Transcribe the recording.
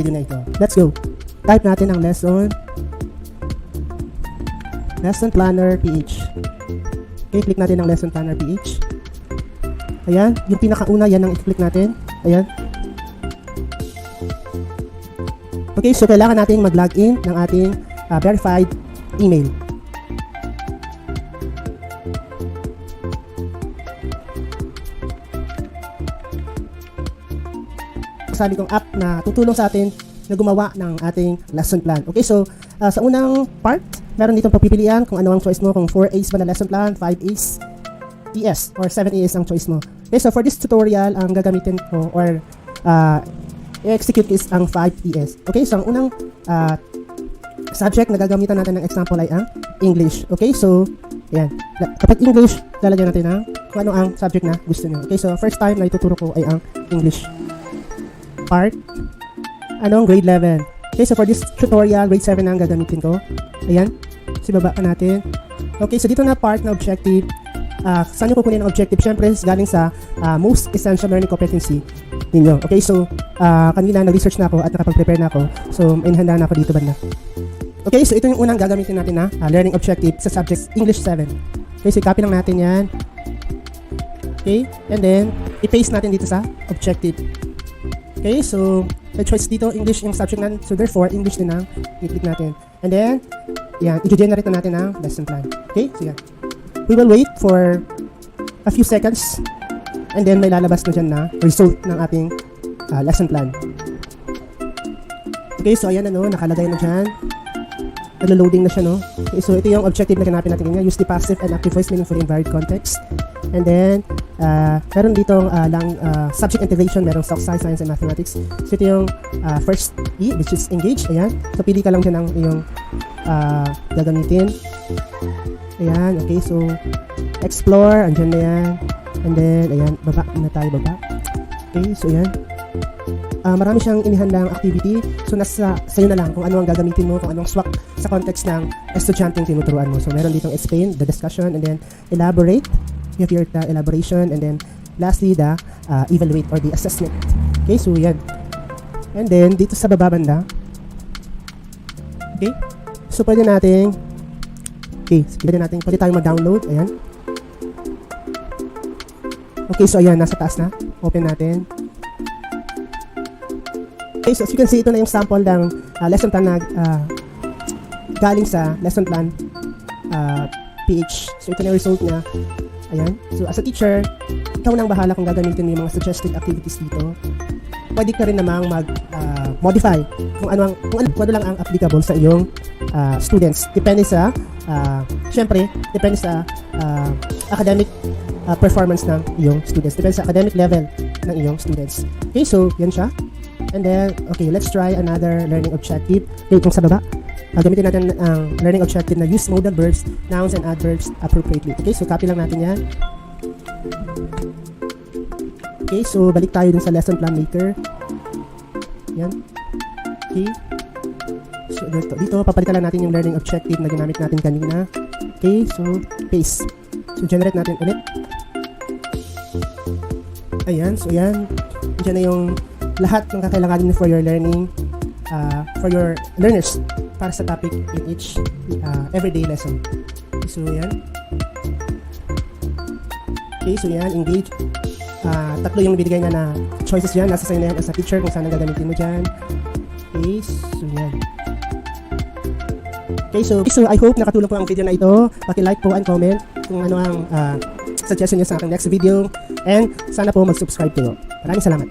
video na ito. Let's go. Type natin ang lesson planner PH. Okay, click natin ang lesson planner PH. Ayan, yung pinakauna, yan ang i-click natin. Ayan. Okay, so kailangan natin mag-login ng ating verified email. Sabi kong app na tutulong sa atin na gumawa ng ating lesson plan. Okay, so sa unang part, meron ditong pagpipilian kung ano ang choice mo, kung 4A's ba na lesson plan, 5E's, ES, or 7E's ang choice mo. Okay, so for this tutorial, ang gagamitin ko or i-execute is ang 5E's. Okay, so ang unang subject na gagamitan natin ng example ay ang English. Okay, so yan. Kapag English, lalagyan natin ng kung ano ang subject na gusto nyo. Okay, so first time na ituturo ko ay ang English part. Anong grade 11? Okay, so for this tutorial, grade 7 na ang gagamitin ko. Ayan. So baba pa natin. Okay, so dito na part na objective. Saan nyo kukunin ang objective? Siyempre, galing sa most essential learning competency ninyo. Okay, so kanina nag-research na ako at nakapag-prepare na ako. So, may handa na ako dito banda. Okay, so ito yung unang gagamitin natin na learning objective sa subject English 7. Okay, so copy lang natin yan. Okay, and then i-paste natin dito sa objective. Okay, so may choice dito, English yung subject natin. So therefore, English din ang i-click natin. And then, yan, i-generate na natin ang lesson plan. Okay, so yan. We will wait for a few seconds. And then, may lalabas na dyan na result ng ating lesson plan. Okay, so ayan na, no, nakalagay na dyan. Naglo-loading na siya, no. Okay, so ito yung objective na ganapin natin ganyan. Use the passive and active voice meaningfully in varied context. And then, meron ditong subject integration, merong soft science and mathematics. So ito yung first E, which is engage. Ayan. So pili ka lang dyan ang iyong gagamitin. Ayan. Okay, so explore, andyan na yan. And then, ayan, baba na tayo, baba. Okay, so ayan. Marami siyang inihandang activity. So nasa sa'yo na lang kung ano ang gagamitin mo, kung anong swak sa context ng estudyanteng tinuturuan mo. So meron ditong explain, the discussion, and then elaborate. You have your elaboration, and then lastly the evaluate or the assessment. Okay, so yan. And then dito sa baba banda. Okay, so pwede natin pwede tayong mag-download. Ayan. Okay, so ayan, nasa taas na. Open natin. Okay, so as you can see, ito na yung sample ng lesson plan na galing sa lesson plan PH. So ito na yung result niya. Ayan. So as a teacher, ikaw nang bahala kung gagamitin mo yung mga suggested activities dito. Pwede ka rin namang mag-modify kung ano lang ang applicable sa iyong students. Depende sa, syempre, depende sa academic performance ng iyong students. Depende sa academic level ng iyong students. Okay, so yan siya. And then, okay, let's try another learning objective. Okay, kung sa baba, gamitin natin ang learning objective na use modal verbs, nouns, and adverbs appropriately. Okay, so copy lang natin yan. Okay, so balik tayo dun sa lesson plan maker. Yan. Okay. So dito papalitan lang natin yung learning objective na ginamit natin kanina. Okay, so paste. So generate natin ulit. Ayan, so yan. Diyan na yung lahat ng kakailanganin for your learning, for your learners para sa topic in each everyday lesson. Okay, so yan. Okay, so yan, engage. Tatlo yung bibigay niya na choices dyan. Nasa sa'yo na yan as a teacher kung saan ang gagamitin mo dyan. Okay, so yan. Okay, so I hope nakatulong po ang video na ito. Paki-like po and comment kung ano ang suggestion niyo sa aking next video. And sana po mag-subscribe kayo. Maraming salamat.